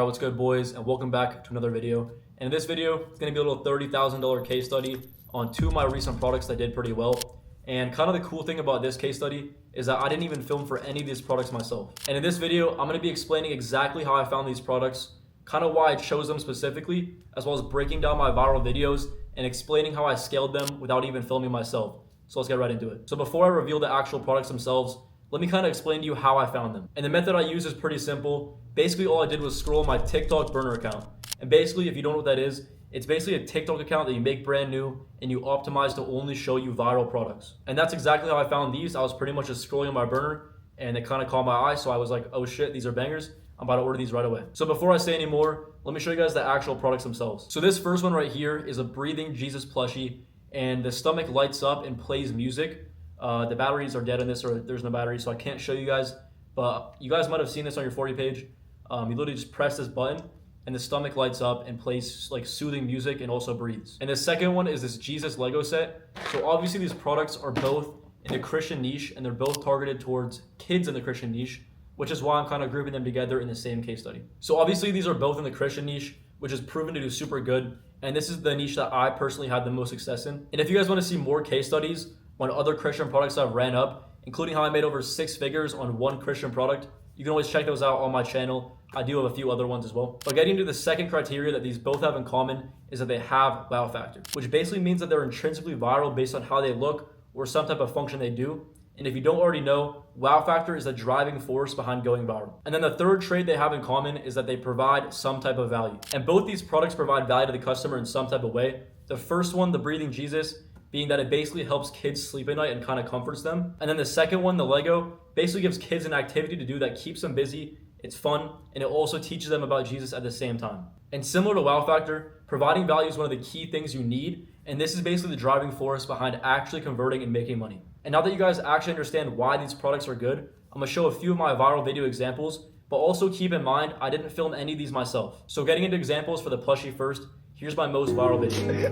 Alright, what's good, boys, and welcome back to another video. And in this video, it's going to be a little $30,000 case study on two of my recent products that did pretty well. And kind of the cool thing about this case study is that I didn't even film for any of these products myself. And in this video, I'm going to be explaining exactly how I found these products, kind of why I chose them specifically, as well as breaking down my viral videos and explaining how I scaled them without even filming myself. So let's get right into it. So before I reveal the actual products themselves, let me kind of explain to you how I found them. And the method I use is pretty simple. Basically, all I did was scroll my TikTok burner account. And basically, if you don't know what that is, it's basically a TikTok account that you make brand new and you optimize to only show you viral products. And that's exactly how I found these. I was pretty much just scrolling on my burner and it kind of caught my eye. So I was like, oh shit, these are bangers. I'm about to order these right away. So before I say any more, let me show you guys the actual products themselves. So this first one right here is a breathing Jesus plushie, and the stomach lights up and plays music. The batteries are dead on this, or there's no battery, so I can't show you guys, but you guys might have seen this on your For You page. You literally just press this button and the stomach lights up and plays like soothing music and also breathes. And the second one is this Jesus Lego set. So obviously these products are both in the Christian niche and they're both targeted towards kids in the Christian niche, which is why I'm kind of grouping them together in the same case study. So obviously these are both in the Christian niche, which is proven to do super good. And this is the niche that I personally had the most success in. And if you guys want to see more case studies on other Christian products I've ran up, including how I made over 6 figures on one Christian product, you can always check those out on my channel. I do have a few other ones as well. But getting to the second criteria that these both have in common is that they have wow factor, which basically means that they're intrinsically viral based on how they look or some type of function they do. And if you don't already know, wow factor is the driving force behind going viral. And then the third trait they have in common is that they provide some type of value. And both these products provide value to the customer in some type of way. The first one, the breathing Jesus, being that it basically helps kids sleep at night and kind of comforts them. And then the second one, the Lego, basically gives kids an activity to do that keeps them busy, it's fun, and it also teaches them about Jesus at the same time. And similar to wow factor, providing value is one of the key things you need, and this is basically the driving force behind actually converting and making money. And now that you guys actually understand why these products are good, I'm gonna show a few of my viral video examples, but also keep in mind, I didn't film any of these myself. So getting into examples for the plushie first, here's my most viral video.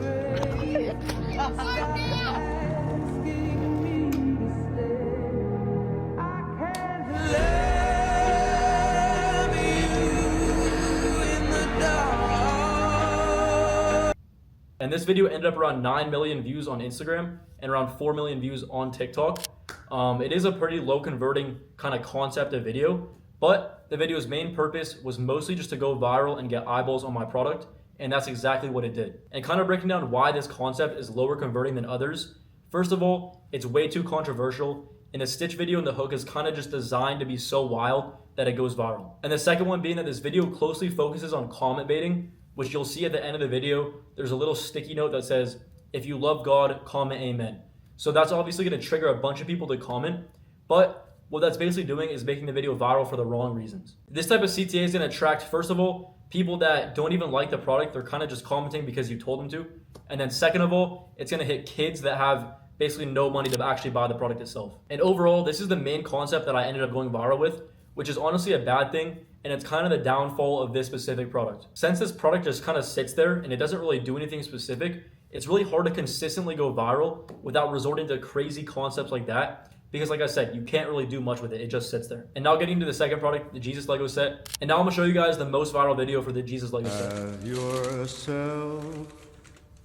And this video ended up around 9 million views on Instagram and around 4 million views on TikTok. It is a pretty low converting kind of concept of video, but the video's main purpose was mostly just to go viral and get eyeballs on my product. And that's exactly what it did. And kind of breaking down why this concept is lower converting than others. First of all, it's way too controversial. And the Stitch video and the hook is kind of just designed to be so wild that it goes viral. And the second one being that this video closely focuses on comment baiting, which you'll see at the end of the video. There's a little sticky note that says, if you love God, comment amen. So that's obviously going to trigger a bunch of people to comment. But what that's basically doing is making the video viral for the wrong reasons. This type of CTA is going to attract, first of all, people that don't even like the product. They're kind of just commenting because you told them to. And then second of all, it's going to hit kids that have basically no money to actually buy the product itself. And overall, this is the main concept that I ended up going viral with, which is honestly a bad thing. And it's kind of the downfall of this specific product. Since this product just kind of sits there and it doesn't really do anything specific, it's really hard to consistently go viral without resorting to crazy concepts like that. Because like I said, you can't really do much with it. It just sits there. And now getting to the second product, the Jesus Lego set. And now I'm gonna show you guys the most viral video for the Jesus Lego set. Have yourself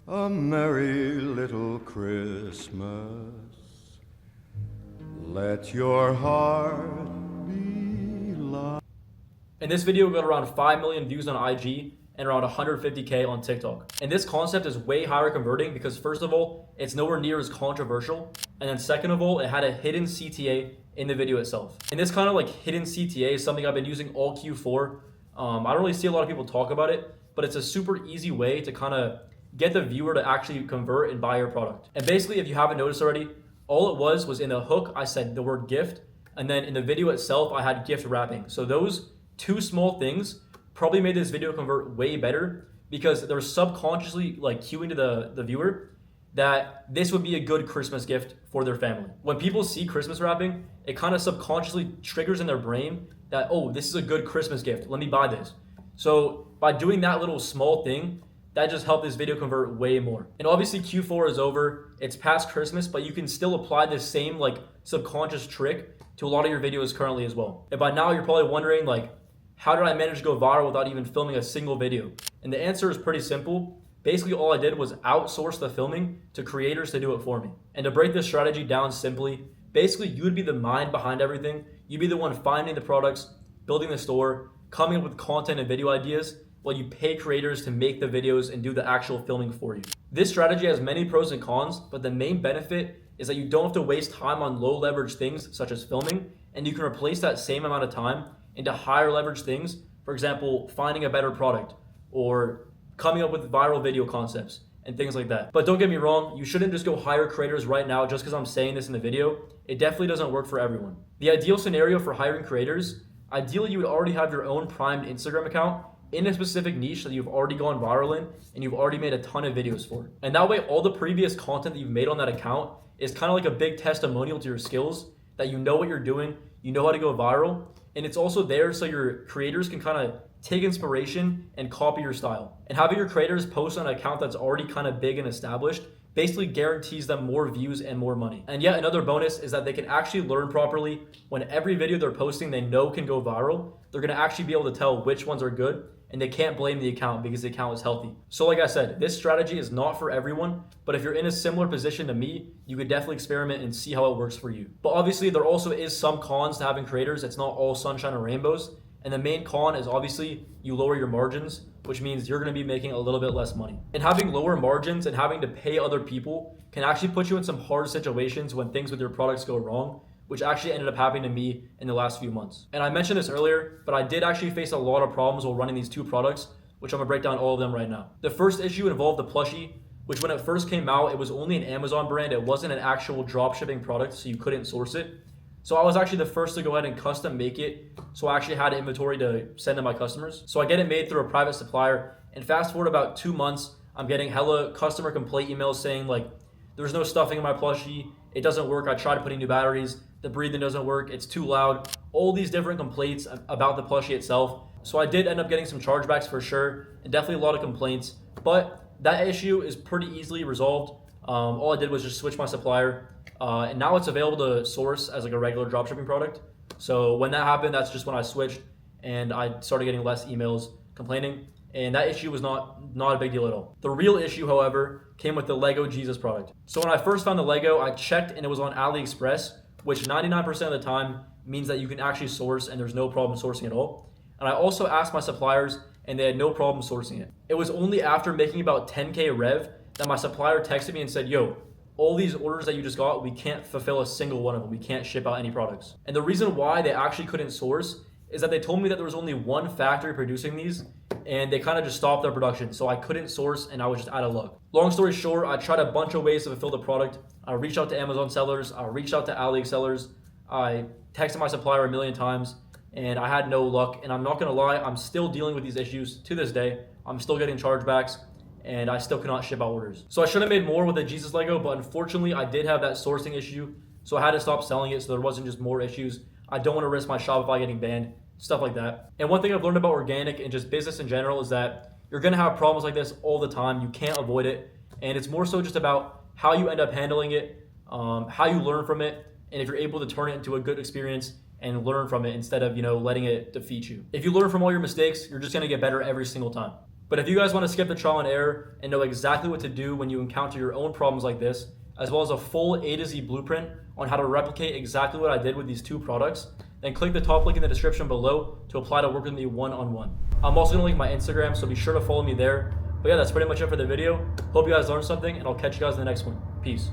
a merry little Christmas. Let your heart be light. And this video got around 5 million views on IG and around 150K on TikTok. And this concept is way higher converting because first of all, it's nowhere near as controversial. And then second of all, it had a hidden CTA in the video itself. And this kind of like hidden CTA is something I've been using all Q4. I don't really see a lot of people talk about it, but it's a super easy way to kind of get the viewer to actually convert and buy your product. And basically, if you haven't noticed already, all it was in the hook, I said the word gift. And then in the video itself, I had gift wrapping. So those two small things probably made this video convert way better because they're subconsciously like cueing to the viewer that this would be a good Christmas gift for their family. When people see Christmas wrapping, it kind of subconsciously triggers in their brain that, oh, this is a good Christmas gift. Let me buy this. So by doing that little small thing, that just helped this video convert way more. And obviously Q4 is over. It's past Christmas, but you can still apply this same like subconscious trick to a lot of your videos currently as well. And by now you're probably wondering like, how did I manage to go viral without even filming a single video? And the answer is pretty simple. Basically, all I did was outsource the filming to creators to do it for me. And to break this strategy down simply, basically you would be the mind behind everything. You'd be the one finding the products, building the store, coming up with content and video ideas, while you pay creators to make the videos and do the actual filming for you. This strategy has many pros and cons, but the main benefit is that you don't have to waste time on low leverage things such as filming, and you can replace that same amount of time into higher leverage things. For example, finding a better product or coming up with viral video concepts and things like that. But don't get me wrong, you shouldn't just go hire creators right now just because I'm saying this in the video. It definitely doesn't work for everyone. The ideal scenario for hiring creators, ideally you would already have your own primed Instagram account in a specific niche that you've already gone viral in and you've already made a ton of videos for. And that way, all the previous content that you've made on that account is kind of like a big testimonial to your skills, that you know what you're doing, you know how to go viral, and it's also there so your creators can kind of take inspiration and copy your style. And having your creators post on an account that's already kind of big and established basically guarantees them more views and more money. And yet another bonus is that they can actually learn properly when every video they're posting they know can go viral. They're gonna actually be able to tell which ones are good, and they can't blame the account because the account is healthy. So like I said, this strategy is not for everyone, but if you're in a similar position to me, you could definitely experiment and see how it works for you. But obviously there also is some cons to having creators. It's not all sunshine and rainbows. And the main con is obviously you lower your margins, which means you're gonna be making a little bit less money. And having lower margins and having to pay other people can actually put you in some hard situations when things with your products go wrong, which actually ended up happening to me in the last few months. And I mentioned this earlier, but I did actually face a lot of problems while running these two products, which I'm gonna break down all of them right now. The first issue involved the plushie, which when it first came out, it was only an Amazon brand. It wasn't an actual dropshipping product, so you couldn't source it. So I was actually the first to go ahead and custom make it. So I actually had inventory to send to my customers. So I get it made through a private supplier, and fast forward about 2 months, I'm getting hella customer complaint emails saying like, there's no stuffing in my plushie, it doesn't work, I tried to put in new batteries, the breathing doesn't work, it's too loud, all these different complaints about the plushie itself. So I did end up getting some chargebacks for sure, and definitely a lot of complaints, but that issue is pretty easily resolved. All I did was just switch my supplier, and now it's available to source as like a regular dropshipping product. So when that happened, that's just when I switched, and I started getting less emails complaining, and that issue was not a big deal at all. The real issue, however, came with the Lego Jesus product. So when I first found the Lego, I checked and it was on AliExpress, which 99% of the time means that you can actually source and there's no problem sourcing at all. And I also asked my suppliers and they had no problem sourcing it. It was only after making about 10K rev that my supplier texted me and said, yo, all these orders that you just got, we can't fulfill a single one of them. We can't ship out any products. And the reason why they actually couldn't source is that they told me that there was only one factory producing these and they kind of just stopped their production. So I couldn't source and I was just out of luck. Long story short, I tried a bunch of ways to fulfill the product. I reached out to Amazon sellers. I reached out to Ali sellers. I texted my supplier a million times and I had no luck. And I'm not gonna lie, I'm still dealing with these issues to this day. I'm still getting chargebacks and I still cannot ship out orders. So I should have made more with the Jesus Lego, but unfortunately I did have that sourcing issue. So I had to stop selling it so there wasn't just more issues. I don't want to risk my Shopify getting banned, stuff like that. And one thing I've learned about organic and just business in general is that you're gonna have problems like this all the time. You can't avoid it. And it's more so just about how you end up handling it, how you learn from it, and if you're able to turn it into a good experience and learn from it instead of, letting it defeat you. If you learn from all your mistakes, you're just gonna get better every single time. But if you guys wanna skip the trial and error and know exactly what to do when you encounter your own problems like this, as well as a full A to Z blueprint on how to replicate exactly what I did with these two products, then click the top link in the description below to apply to work with me one-on-one. I'm also gonna link my Instagram, so be sure to follow me there. But yeah, that's pretty much it for the video. Hope you guys learned something, and I'll catch you guys in the next one. Peace.